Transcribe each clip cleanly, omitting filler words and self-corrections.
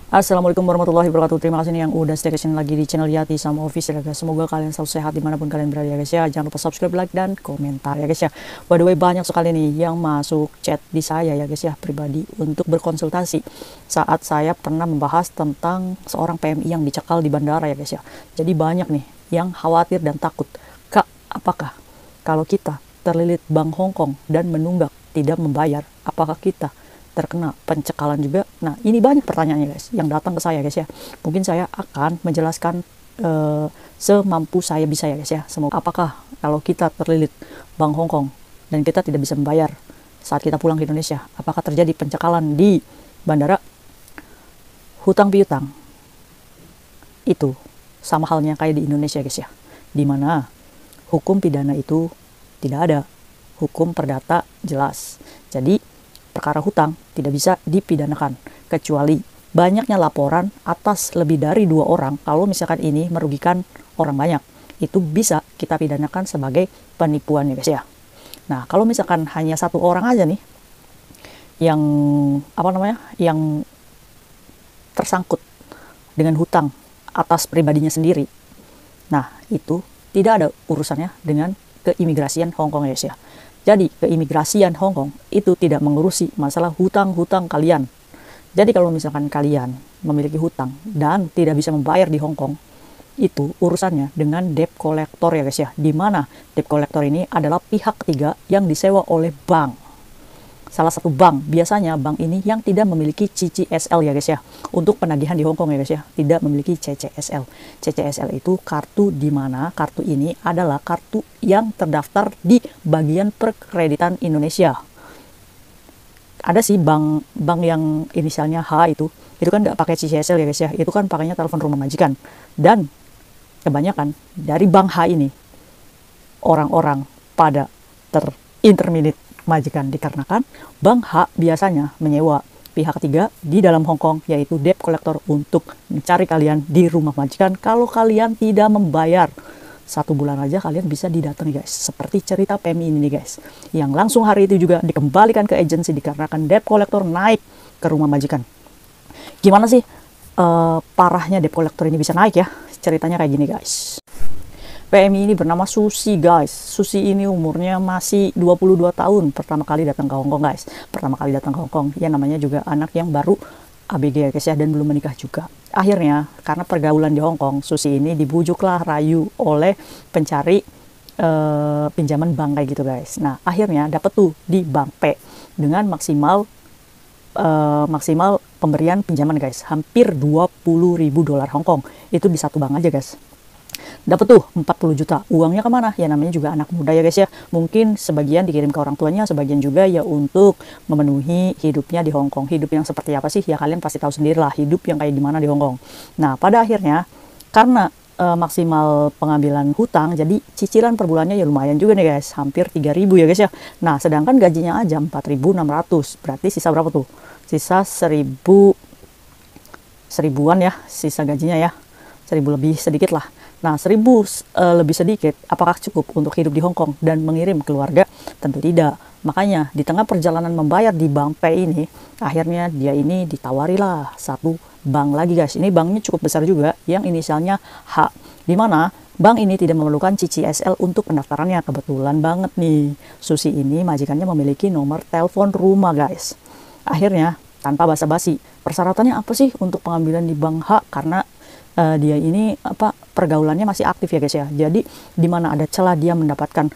Assalamualaikum warahmatullahi wabarakatuh. Terima kasih nih yang udah stay kesini lagi di channel Yati sama Official ya guys. Semoga kalian selalu sehat dimanapun kalian berada ya guys ya. Jangan lupa subscribe, like, dan komentar ya guys ya. By the way, banyak sekali nih yang masuk chat di saya ya guys ya pribadi untuk berkonsultasi saat saya pernah membahas tentang seorang PMI yang dicekal di bandara ya guys ya. Jadi banyak nih yang khawatir dan takut. Kak, apakah kalau kita terlilit Bank Hongkong dan menunggak tidak membayar, apakah kita terkena pencekalan juga? Nah, ini banyak pertanyaannya guys yang datang ke saya guys ya. Mungkin saya akan menjelaskan semampu saya bisa ya guys ya. Semoga apakah kalau kita terlilit Bank Hongkong dan kita tidak bisa membayar saat kita pulang ke Indonesia, apakah terjadi pencekalan di bandara? Hutang piutang itu sama halnya kayak di Indonesia guys ya, dimana hukum pidana itu tidak ada, hukum perdata jelas. Jadi perkara hutang tidak bisa dipidanakan kecuali banyaknya laporan atas lebih dari 2 orang. Kalau misalkan ini merugikan orang banyak, itu bisa kita pidanakan sebagai penipuan ya guys ya. Nah, kalau misalkan hanya 1 orang aja nih yang yang tersangkut dengan hutang atas pribadinya sendiri, nah itu tidak ada urusannya dengan keimigrasian Hongkong ya guys ya. Jadi keimigrasian Hongkong itu tidak mengurusi masalah hutang-hutang kalian. Jadi kalau misalkan kalian memiliki hutang dan tidak bisa membayar di Hongkong, itu urusannya dengan debt collector ya guys ya. Dimana debt collector ini adalah pihak ketiga yang disewa oleh bank. Salah satu bank, biasanya bank ini yang tidak memiliki CCSL ya guys ya. Untuk penagihan di Hongkong ya guys ya, tidak memiliki CCSL. CCSL itu kartu, di mana kartu ini adalah kartu yang terdaftar di bagian perkreditan Indonesia. Ada sih bank yang inisialnya H itu kan nggak pakai CCSL ya guys ya. Itu kan pakainya telepon rumah majikan. Dan kebanyakan dari bank H ini orang-orang pada terintermediate majikan, dikarenakan Bank H biasanya menyewa pihak ketiga di dalam Hongkong, yaitu debt collector, untuk mencari kalian di rumah majikan. Kalau kalian tidak membayar 1 bulan aja, kalian bisa didatangi guys, seperti cerita PMI ini guys, yang langsung hari itu juga dikembalikan ke agensi dikarenakan debt collector naik ke rumah majikan. Gimana sih parahnya debt collector ini bisa naik ya? Ceritanya kayak gini guys. PMI ini bernama Susi guys. Susi ini umurnya masih 22 tahun. Pertama kali datang ke Hongkong guys. Pertama kali datang ke Hongkong. Ya namanya juga anak yang baru ABG ya guys ya, dan belum menikah juga. Akhirnya karena pergaulan di Hongkong, Susi ini dibujuklah rayu oleh pencari pinjaman bank kayak gitu guys. Nah akhirnya dapat tuh di Bank P dengan maksimal pemberian pinjaman guys, hampir 20.000 dolar Hongkong. Itu di satu bank aja guys. Dapat tuh 40 juta. Uangnya kemana? Ya namanya juga anak muda ya guys ya. Mungkin sebagian dikirim ke orang tuanya, sebagian juga ya untuk memenuhi hidupnya di Hongkong. Hidup yang seperti apa sih? Ya kalian pasti tahu sendiri lah, hidup yang kayak gimana di Hongkong. Nah pada akhirnya karena maksimal pengambilan hutang, jadi cicilan per bulannya ya lumayan juga nih guys, hampir 3.000 ya guys ya. Nah sedangkan gajinya aja 4.600, berarti sisa berapa tuh? Sisa 1000-an ya, sisa gajinya ya, 1.000 lebih sedikit lah. Nah 1.000 lebih sedikit, apakah cukup untuk hidup di Hongkong dan mengirim keluarga? Tentu tidak. Makanya di tengah perjalanan membayar di Bank P ini, akhirnya dia ini ditawarilah satu bank lagi guys. Ini banknya cukup besar juga, yang inisialnya H, dimana bank ini tidak memerlukan CCSL untuk pendaftarannya. Kebetulan banget nih, Susi ini majikannya memiliki nomor telepon rumah guys. Akhirnya tanpa basa-basi, persyaratannya apa sih untuk pengambilan di Bank H? Karena dia ini pergaulannya masih aktif ya guys ya. Jadi di mana ada celah dia mendapatkan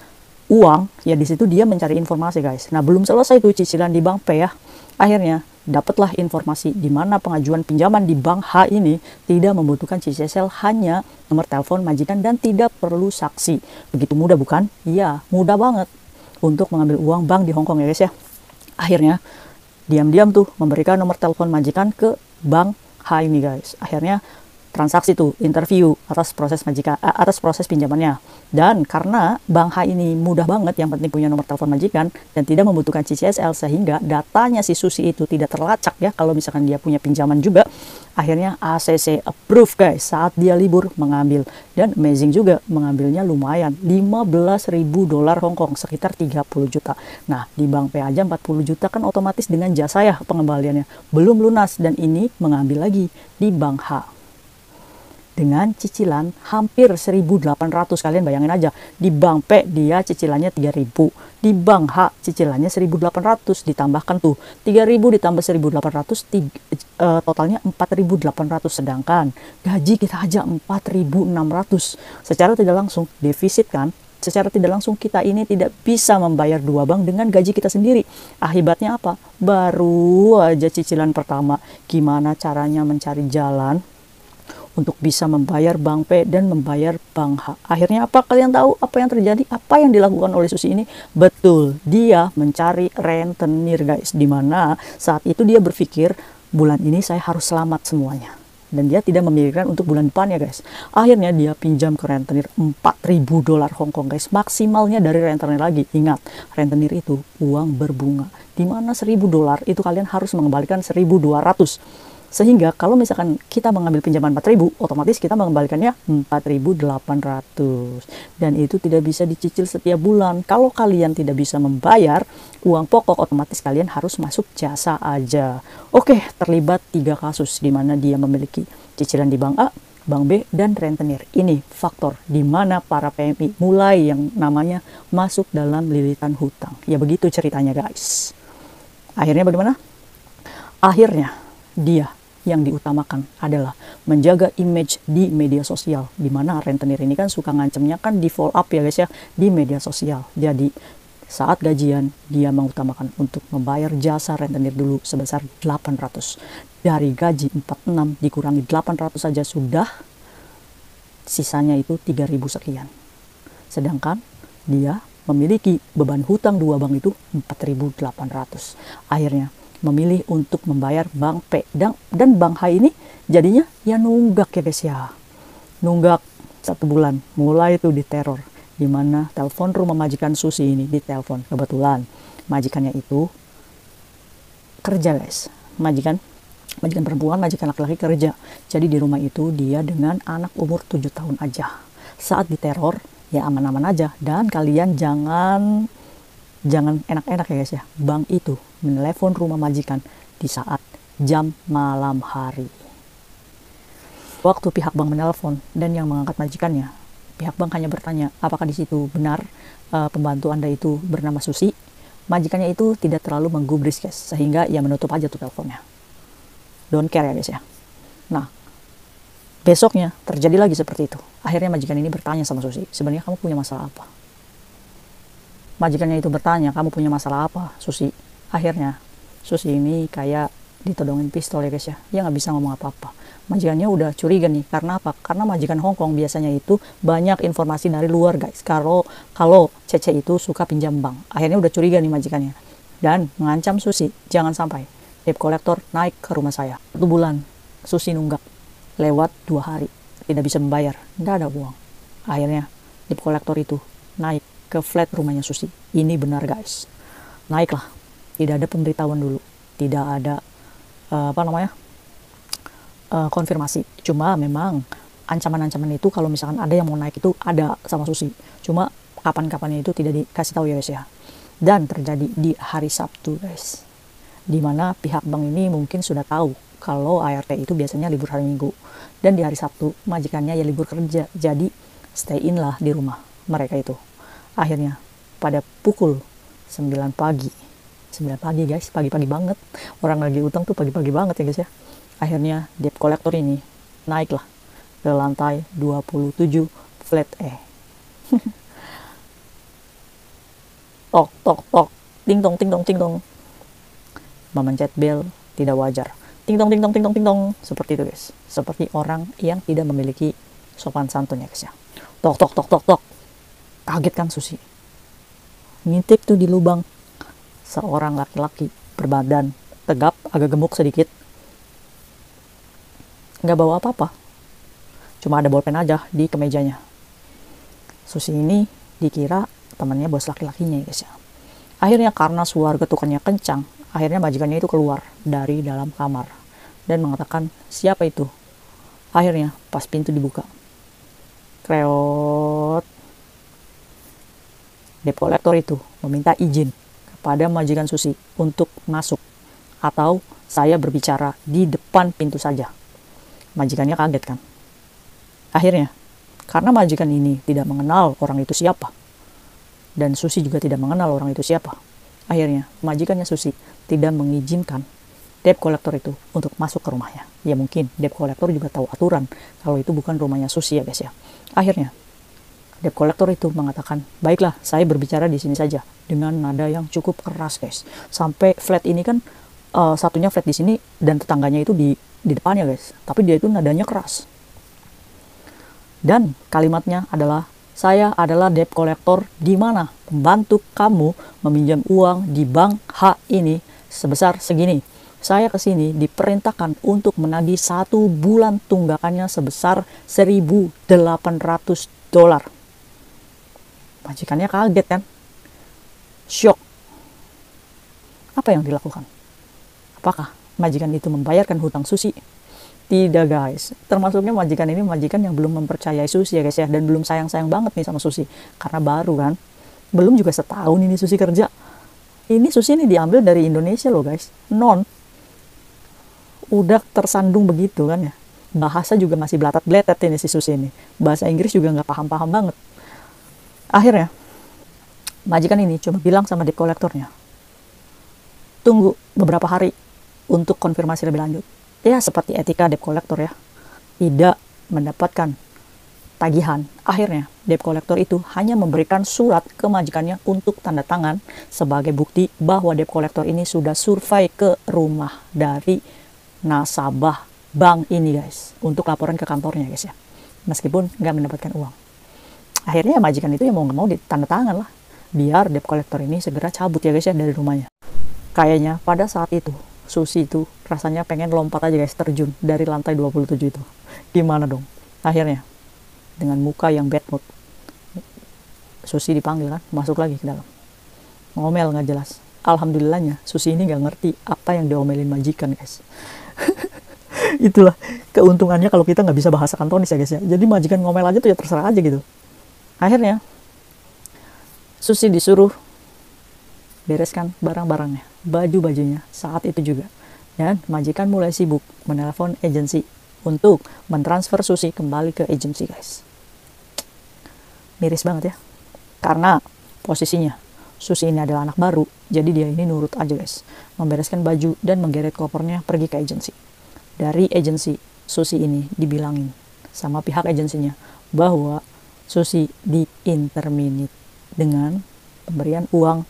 uang, ya di situ dia mencari informasi guys. Nah belum selesai tuh cicilan di Bank P ya. Akhirnya dapatlah informasi di mana pengajuan pinjaman di Bank H ini tidak membutuhkan CCSL, hanya nomor telepon majikan dan tidak perlu saksi. Begitu mudah bukan? Iya, mudah banget untuk mengambil uang bank di Hongkong ya guys ya. Akhirnya diam-diam tuh memberikan nomor telepon majikan ke Bank H ini guys. Akhirnya transaksi tuh, interview atas proses pinjamannya. Dan karena Bank H ini mudah banget, yang penting punya nomor telepon majikan dan tidak membutuhkan CCSL, sehingga datanya si Susi itu tidak terlacak ya kalau misalkan dia punya pinjaman juga. Akhirnya ACC approve guys saat dia libur mengambil, dan amazing juga mengambilnya lumayan, 15.000 dolar Hongkong, sekitar 30 juta. Nah di Bank P aja 40 juta kan otomatis dengan jasa ya pengembaliannya belum lunas, dan ini mengambil lagi di Bank H dengan cicilan hampir 1.800. Kalian bayangin aja, di Bank P dia cicilannya 3.000, di Bank H cicilannya 1.800, ditambahkan tuh 3.000 ditambah 1.800, totalnya 4.800, sedangkan gaji kita aja 4.600. Secara tidak langsung defisit kan, secara tidak langsung kita ini tidak bisa membayar dua bank dengan gaji kita sendiri. Akibatnya apa? Baru aja cicilan pertama, gimana caranya mencari jalan untuk bisa membayar Bank P dan membayar Bank H. Akhirnya apa? Kalian tahu apa yang terjadi? Apa yang dilakukan oleh Susi ini? Betul, dia mencari rentenir guys. Dimana saat itu dia berpikir, bulan ini saya harus selamat semuanya. Dan dia tidak memikirkan untuk bulan depan ya guys. Akhirnya dia pinjam ke rentenir 4.000 dolar Hongkong guys. Maksimalnya dari rentenir lagi. Ingat, rentenir itu uang berbunga. Dimana 1.000 dolar itu kalian harus mengembalikan 1.200. Sehingga kalau misalkan kita mengambil pinjaman 4.000, otomatis kita mengembalikannya 4.800. Dan itu tidak bisa dicicil setiap bulan. Kalau kalian tidak bisa membayar uang pokok, otomatis kalian harus masuk jasa aja. Oke, terlibat 3 kasus di mana dia memiliki cicilan di Bank A, Bank B, dan rentenir. Ini faktor di mana para PMI mulai yang namanya masuk dalam lilitan hutang. Ya begitu ceritanya guys. Akhirnya bagaimana? Akhirnya dia yang diutamakan adalah menjaga image di media sosial, di mana rentenir ini kan suka ngancemnya kan di follow up ya guys ya, di media sosial. Jadi saat gajian dia mengutamakan untuk membayar jasa rentenir dulu sebesar 800. Dari gaji 46 dikurangi 800 saja sudah sisanya itu 3.000 sekian. Sedangkan dia memiliki beban hutang dua bank itu 4.800. Akhirnya memilih untuk membayar Bank P, dan Bank H ini jadinya ya nunggak ya guys ya. Nunggak 1 bulan, mulai itu diteror. Dimana telepon rumah majikan Susi ini ditelepon. Kebetulan majikannya itu kerja guys. Majikan perempuan, majikan laki-laki kerja. Jadi di rumah itu dia dengan anak umur 7 tahun aja. Saat diteror ya aman-aman aja. Dan kalian jangan enak-enak ya guys ya. Bank itu menelepon rumah majikan di saat jam malam hari. Waktu pihak bank menelpon dan yang mengangkat majikannya, pihak bank hanya bertanya apakah di situ benar pembantu Anda itu bernama Susi. Majikannya itu tidak terlalu menggubris guys, sehingga ia menutup aja tuh teleponnya. Don't care ya guys ya. Nah, besoknya terjadi lagi seperti itu. Akhirnya majikan ini bertanya sama Susi, sebenarnya kamu punya masalah apa? Majikannya itu bertanya, kamu punya masalah apa Susi? Akhirnya Susi ini kayak ditodongin pistol ya guys ya. Dia nggak bisa ngomong apa-apa. Majikannya udah curiga nih. Karena apa? Karena majikan Hongkong biasanya itu banyak informasi dari luar guys. Kalau Cece itu suka pinjam bank. Akhirnya udah curiga nih majikannya. Dan mengancam Susi, jangan sampai debt collector naik ke rumah saya. 1 bulan Susi nunggak. Lewat 2 hari. Tidak bisa membayar. Nggak ada uang. Akhirnya debt collector itu naik ke flat rumahnya Susi. Ini benar guys. Naiklah. Tidak ada pemberitahuan dulu, tidak ada konfirmasi. Cuma memang ancaman-ancaman itu kalau misalkan ada yang mau naik itu ada sama Susi. Cuma kapan-kapannya itu tidak dikasih tahu ya guys ya. Dan terjadi di hari Sabtu guys, dimana pihak bank ini mungkin sudah tahu kalau ART itu biasanya libur hari Minggu, dan di hari Sabtu majikannya ya libur kerja, jadi stay in lah di rumah mereka itu. Akhirnya pada pukul 9 pagi guys, pagi-pagi banget, orang lagi utang tuh pagi-pagi banget ya guys ya. Akhirnya debt collector ini naiklah ke lantai 27 flat E. Tok tok tok, ting tong ting tong ting tong, memencet bel tidak wajar, ting tong ting tong ting tong ting tong, seperti itu guys, seperti orang yang tidak memiliki sopan santun ya guys ya. Tok tok tok tok tok, kaget kan Susi, ngintip tuh di lubang. Seorang laki-laki berbadan tegap, agak gemuk sedikit, nggak bawa apa-apa, Cuma ada bolpen aja di kemejanya. Susi ini dikira temannya bos laki-lakinya ya guys ya. Akhirnya karena suara ketukannya kencang, akhirnya majikannya itu keluar dari dalam kamar dan mengatakan, siapa itu? Akhirnya pas pintu dibuka, kreot, debt collector itu meminta izin kepada majikan Susi untuk masuk, atau saya berbicara di depan pintu saja. Majikannya kaget kan. Akhirnya, karena majikan ini tidak mengenal orang itu siapa, dan Susi juga tidak mengenal orang itu siapa, akhirnya majikannya Susi tidak mengizinkan debt collector itu untuk masuk ke rumahnya. Ya mungkin debt collector juga tahu aturan kalau itu bukan rumahnya Susi ya guys ya. Akhirnya debt collector itu mengatakan, baiklah saya berbicara di sini saja, dengan nada yang cukup keras guys. Sampai flat ini kan satunya flat di sini dan tetangganya itu di depannya guys. Tapi dia itu nadanya keras. Dan kalimatnya adalah, saya adalah debt collector di mana pembantu kamu meminjam uang di bank H ini sebesar segini. Saya kesini diperintahkan untuk menagih 1 bulan tunggakannya sebesar $1.800. Majikannya kaget kan? Syok. Apa yang dilakukan? Apakah majikan itu membayarkan hutang Susi? Tidak guys. Termasuknya majikan ini majikan yang belum mempercayai Susi ya guys ya. Dan belum sayang-sayang banget nih sama Susi. Karena baru kan. Belum juga setahun ini Susi kerja. Ini Susi ini diambil dari Indonesia loh guys. Udah tersandung begitu kan ya. Bahasa juga masih belatat-beletet ini si Susi ini. Bahasa Inggris juga nggak paham-paham banget. Akhirnya majikan ini coba bilang sama debt collectornya, tunggu beberapa hari untuk konfirmasi lebih lanjut. Ya seperti etika debt collector ya, tidak mendapatkan tagihan. Akhirnya debt collector itu hanya memberikan surat ke majikannya untuk tanda tangan sebagai bukti bahwa debt collector ini sudah survei ke rumah dari nasabah bank ini guys, untuk laporan ke kantornya guys ya, meskipun nggak mendapatkan uang. Akhirnya majikan itu ya mau nggak mau ditanda tangan lah, biar debt collector ini segera cabut ya guys ya dari rumahnya. Kayaknya pada saat itu Susi itu rasanya pengen lompat aja guys, terjun dari lantai 27 itu. Gimana dong? Akhirnya dengan muka yang bad mood, Susi dipanggil kan, masuk lagi ke dalam. Ngomel nggak jelas. Alhamdulillahnya Susi ini nggak ngerti apa yang diomelin majikan guys. Itulah keuntungannya kalau kita nggak bisa bahasa Kantonis ya guys ya. Jadi majikan ngomel aja tuh ya terserah aja gitu. Akhirnya Susi disuruh bereskan barang-barangnya, baju-bajunya saat itu juga. Dan majikan mulai sibuk menelepon agensi untuk mentransfer Susi kembali ke agensi guys. Miris banget ya. Karena posisinya Susi ini adalah anak baru, jadi dia ini nurut aja guys. Membereskan baju dan menggeret kopernya pergi ke agensi. Dari agensi, Susi ini dibilangin sama pihak agensinya bahwa Susi di-interminate dengan pemberian uang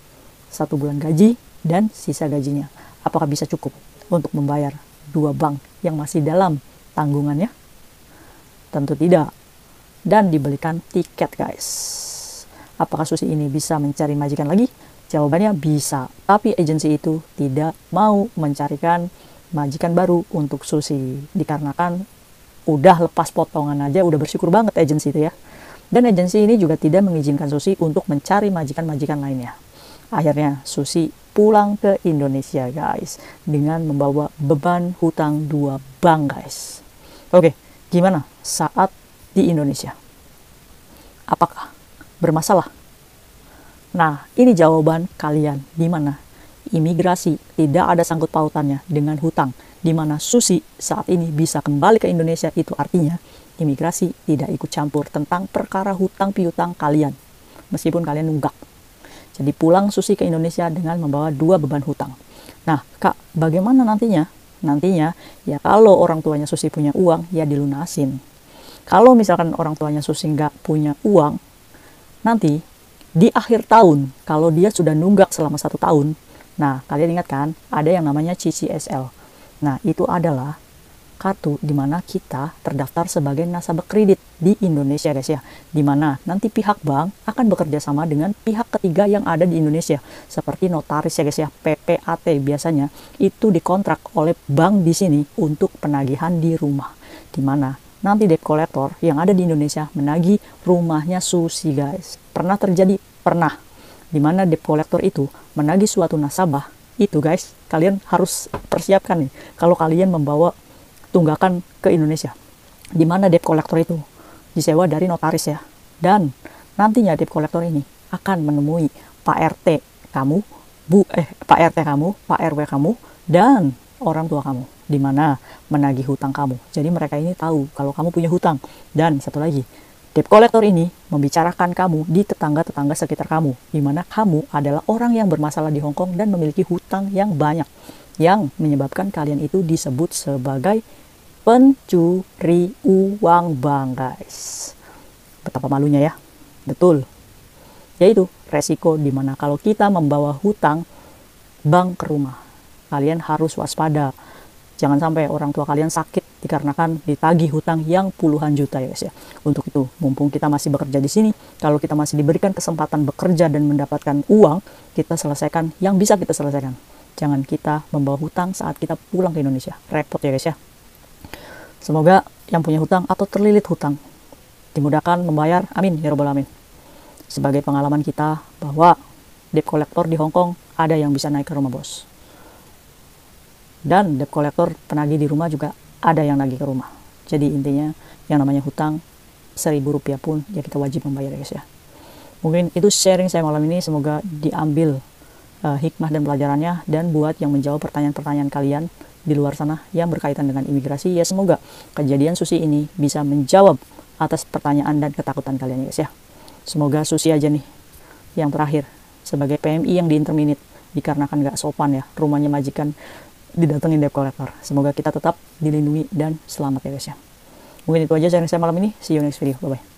1 bulan gaji dan sisa gajinya. Apakah bisa cukup untuk membayar 2 bank yang masih dalam tanggungannya? Tentu tidak. Dan dibelikan tiket guys. Apakah Susi ini bisa mencari majikan lagi? Jawabannya bisa. Tapi agensi itu tidak mau mencarikan majikan baru untuk Susi. Dikarenakan udah lepas potongan aja, udah bersyukur banget agensi itu ya. Dan agensi ini juga tidak mengizinkan Susi untuk mencari majikan-majikan lainnya. Akhirnya Susi pulang ke Indonesia guys, dengan membawa beban hutang 2 bank guys. Oke, gimana saat di Indonesia? Apakah bermasalah? Nah, ini jawaban kalian, di mana imigrasi tidak ada sangkut pautannya dengan hutang, di mana Susi saat ini bisa kembali ke Indonesia. Itu artinya imigrasi tidak ikut campur tentang perkara hutang piutang kalian, meskipun kalian nunggak. Jadi pulang Susi ke Indonesia dengan membawa 2 beban hutang. Nah kak, bagaimana nantinya? Nantinya ya kalau orang tuanya Susi punya uang, ya dilunasin. Kalau misalkan orang tuanya Susi nggak punya uang, nanti di akhir tahun, kalau dia sudah nunggak selama 1 tahun, nah kalian ingat kan, ada yang namanya CCSL. Nah itu adalah kartu di mana kita terdaftar sebagai nasabah kredit di Indonesia guys ya, di mana nanti pihak bank akan bekerja sama dengan pihak ketiga yang ada di Indonesia, seperti notaris ya guys ya, PPAT biasanya itu dikontrak oleh bank di sini untuk penagihan di rumah, di mana nanti debt collector yang ada di Indonesia menagih rumahnya Susi guys. Pernah terjadi? Pernah. Dimana debt collector itu menagih suatu nasabah, itu guys, kalian harus persiapkan nih kalau kalian membawa tunggakan ke Indonesia. Dimana debt collector itu disewa dari notaris ya. Dan nantinya debt collector ini akan menemui Pak RT kamu, Pak RT kamu, Pak RW kamu, dan orang tua kamu, dimana menagih hutang kamu. Jadi mereka ini tahu kalau kamu punya hutang. Dan satu lagi, debt collector ini membicarakan kamu di tetangga-tetangga sekitar kamu, dimana kamu adalah orang yang bermasalah di Hong Kong dan memiliki hutang yang banyak, yang menyebabkan kalian itu disebut sebagai pencuri uang bank guys. Betapa malunya ya. Betul. Yaitu resiko dimana kalau kita membawa hutang bank ke rumah, kalian harus waspada. Jangan sampai orang tua kalian sakit dikarenakan ditagih hutang yang puluhan juta ya guys ya. Untuk itu, mumpung kita masih bekerja di sini, kalau kita masih diberikan kesempatan bekerja dan mendapatkan uang, kita selesaikan yang bisa kita selesaikan. Jangan kita membawa hutang saat kita pulang ke Indonesia. Repot ya guys ya. Semoga yang punya hutang atau terlilit hutang dimudahkan membayar. Amin ya robbal alamin. Sebagai pengalaman kita bahwa debt collector di Hong Kong ada yang bisa naik ke rumah bos. Dan debt collector penagih di rumah juga ada yang nagih ke rumah. Jadi intinya yang namanya hutang Rp1.000 pun ya kita wajib membayar ya guys ya. Mungkin itu sharing saya malam ini, semoga diambil hikmah dan pelajarannya. Dan buat yang menjawab pertanyaan-pertanyaan kalian di luar sana yang berkaitan dengan imigrasi, ya semoga kejadian Susi ini bisa menjawab atas pertanyaan dan ketakutan kalian ya guys ya. Semoga Susi aja nih yang terakhir sebagai PMI yang diinterminate dikarenakan gak sopan ya rumahnya majikan didatengin debt collector. Semoga kita tetap dilindungi dan selamat ya guys ya. Mungkin itu aja sharing saya malam ini. See you next video. Bye bye.